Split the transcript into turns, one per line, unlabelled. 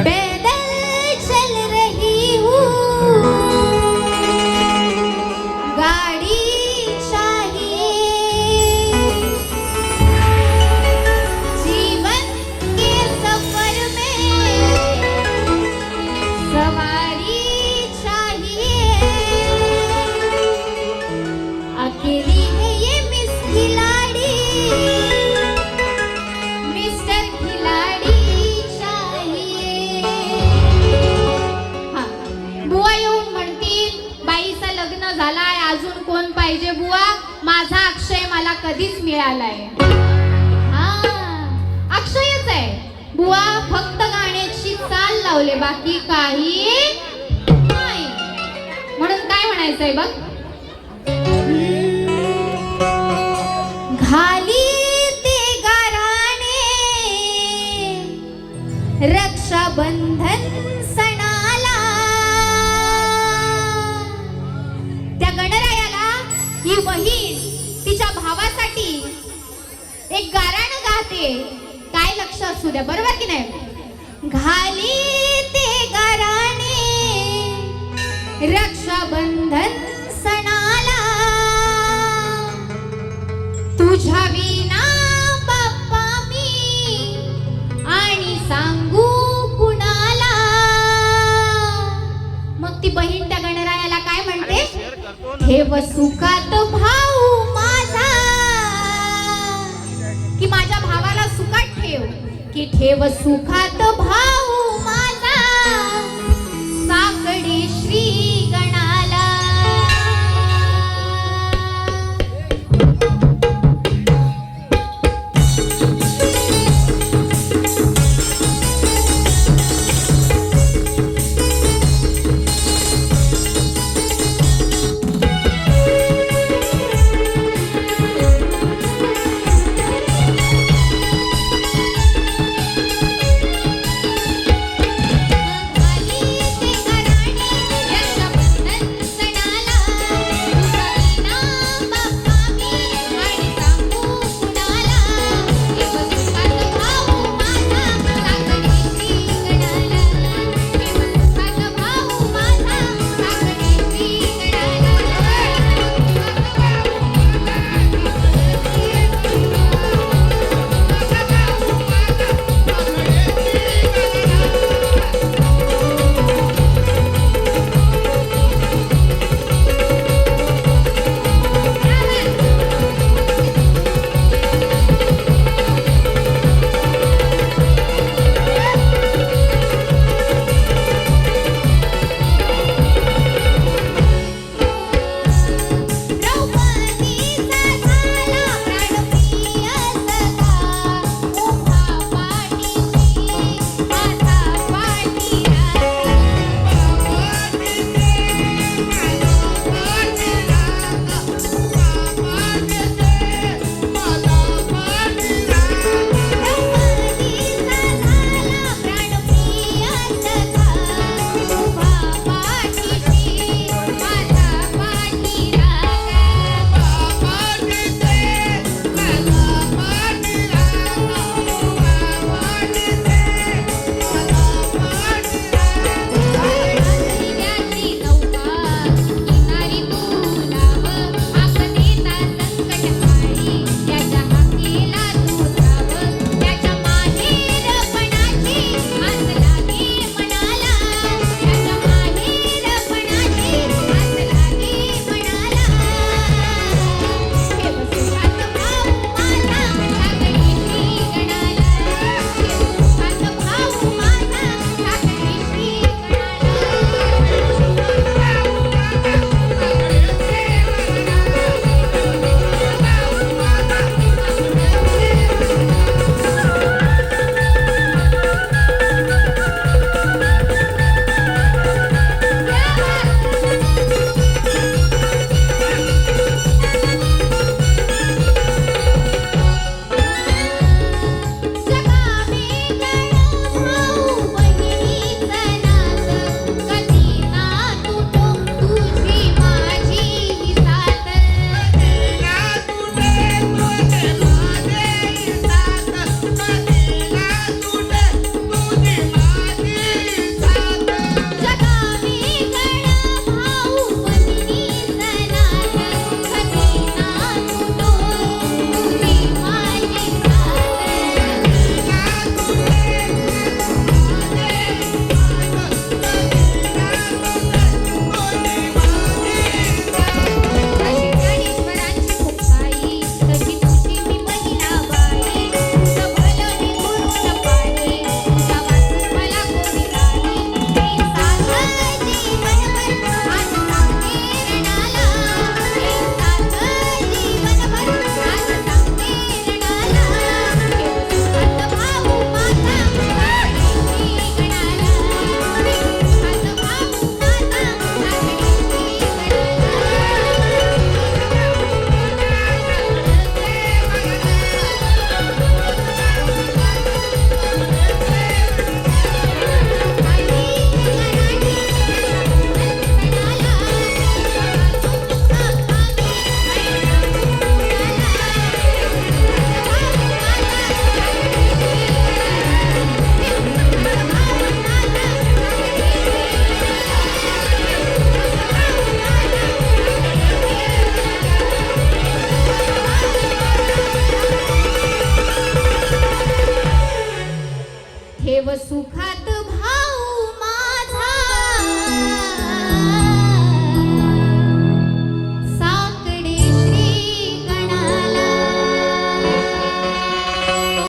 पैदल चल रही हूँ, गाड़ी चाहिए, जीवन के सफर में सवारी चाहिए। अकेली है ये मिस खिलाड़ी, मिस्टर खिलाड़ी चाहिए। हा, बुवा येऊन म्हणतील बाईचं लग्न झालाय, अजून कोण पाहिजे बुवा? माझा अक्षय मला कधीच मिळालाय. हा, अक्षयच आहे बुवा, फक्त गाण्याची चाल लावले, बाकी काही नाही. म्हणून काय म्हणायचंय बघ, घाली ते गाराणे रक्षाबंधन सणाला. त्या गणरायाला ही बहीण तिच्या भावासाठी एक गाराणं गाते. काय लक्ष असू द्या, बरोबर की नाही? घाली ते गाराणे रक्षाबंधन सणाला, तुझ्या विना बाप्पा मी आणि सांगू कुणाला. मग ती बहीण त्या गणरायाला काय म्हणते? ठेव सुखात भाऊ माझा, की माझ्या भावाला सुखात ठेव, की ठेव सुखात भाऊ माझा, साकडे श्री गणाला. सुखात